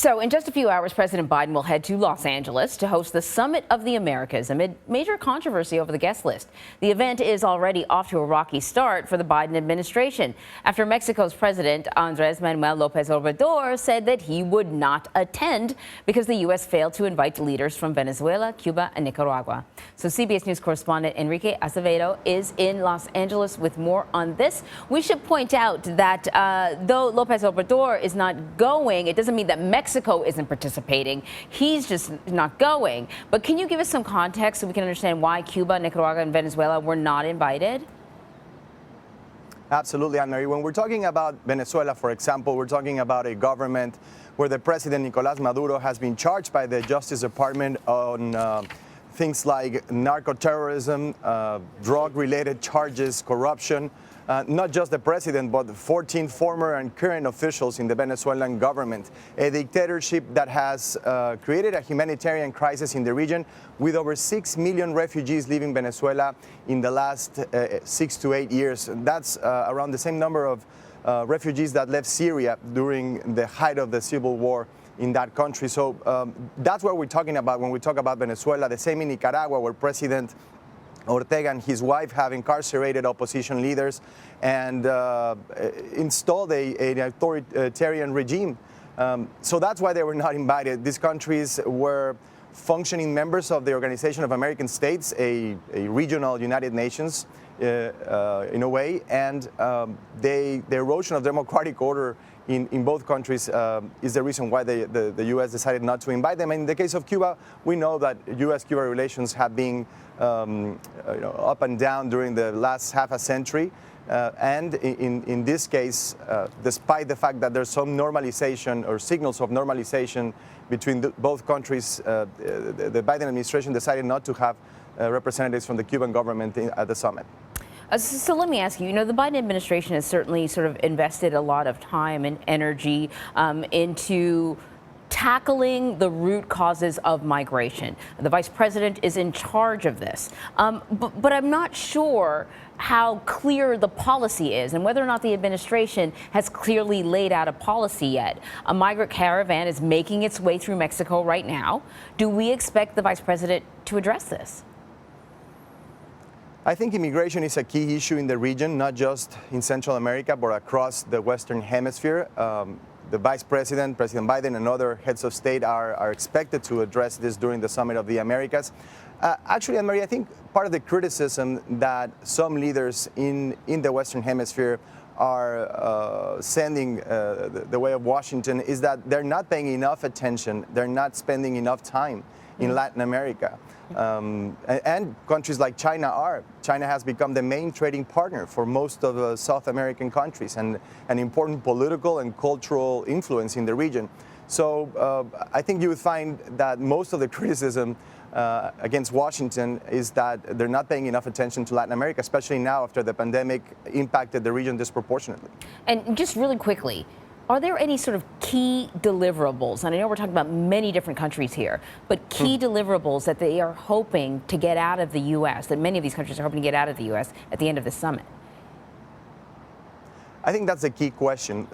So in just a few hours, President Biden will head to Los Angeles to host the Summit of the Americas amid major controversy over the guest list. The event is already off to a rocky start for the Biden administration after Mexico's President Andrés Manuel López Obrador said that he would not attend because the U.S. failed to invite leaders from Venezuela, Cuba, and Nicaragua. So CBS News correspondent Enrique Acevado is in Los Angeles with more on this. We should point out that though López Obrador is not going, it doesn't mean that Mexico isn't participating. He's just not going. But can you give us some context so we can understand why Cuba, Nicaragua, and Venezuela were not invited? Absolutely, Anne-Marie. When we're talking about Venezuela, for example, we're talking about a government where the president, Nicolás Maduro, has been charged by the Justice Department on things like narco-terrorism, drug-related charges, corruption. Not just the president, but 14 former and current officials in the Venezuelan government. A dictatorship that has created a humanitarian crisis in the region with over 6 million refugees leaving Venezuela in the last 6 to 8 years. That's around the same number of refugees that left Syria during the height of the civil war in that country. So that's what we're talking about when we talk about Venezuela. The same in Nicaragua, where President Ortega and his wife have incarcerated opposition leaders and installed an authoritarian regime. So that's why they were not invited. These countries were functioning members of the Organization of American States, a regional United Nations in a way, and the erosion of democratic order in both countries is the reason why the U.S. decided not to invite them. And in the case of Cuba, we know that U.S.-Cuba relations have been up and down during the last half a century. And in this case, despite the fact that there's some normalization or signals of normalization between both countries, the Biden administration decided not to have representatives from the Cuban government at the summit. So let me ask you, the Biden administration has certainly sort of invested a lot of time and energy into tackling the root causes of migration. The vice president is in charge of this. But I'm not sure how clear the policy is and whether or not the administration has clearly laid out a policy yet. A migrant caravan is making its way through Mexico right now. Do we expect the vice president to address this? I think immigration is a key issue in the region, not just in Central America, but across the Western Hemisphere. The Vice President, President Biden, and other heads of state are expected to address this during the Summit of the Americas. Actually, Anne-Marie, I think part of the criticism that some leaders in the Western Hemisphere are sending the way of Washington is that they're not paying enough attention, they're not spending enough time in Latin America. And countries like China are. China has become the main trading partner for most of the South American countries and an important political and cultural influence in the region. So I think you would find that most of the criticism against Washington is that they're not paying enough attention to Latin America, especially now after the pandemic impacted the region disproportionately. And just really quickly, are there any sort of key deliverables? And I know we're talking about many different countries here, but key deliverables that they are hoping to get out of the U.S., that many of these countries are hoping to get out of the U.S. at the end of the summit? I think that's a key question.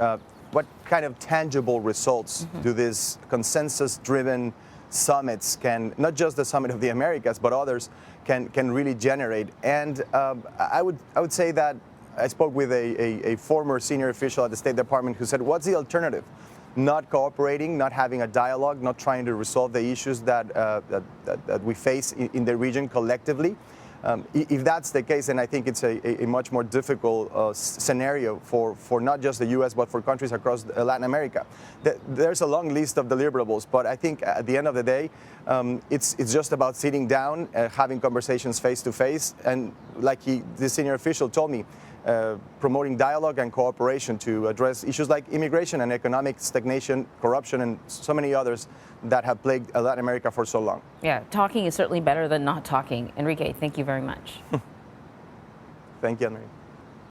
What kind of tangible results do these consensus-driven summits can, not just the Summit of the Americas, but others, can really generate? And I would say that I spoke with a former senior official at the State Department who said, what's the alternative? Not cooperating, not having a dialogue, not trying to resolve the issues that we face in the region collectively. If that's the case, then I think it's a much more difficult scenario for not just the U.S., but for countries across Latin America. There's a long list of deliverables, but I think at the end of the day, it's just about sitting down, having conversations face to face, and like the senior official told me, promoting dialogue and cooperation to address issues like immigration and economic stagnation, corruption, and so many others that have plagued Latin America for so long. Yeah, talking is certainly better than not talking. Enrique, thank you very much. Thank you, Anne-Marie.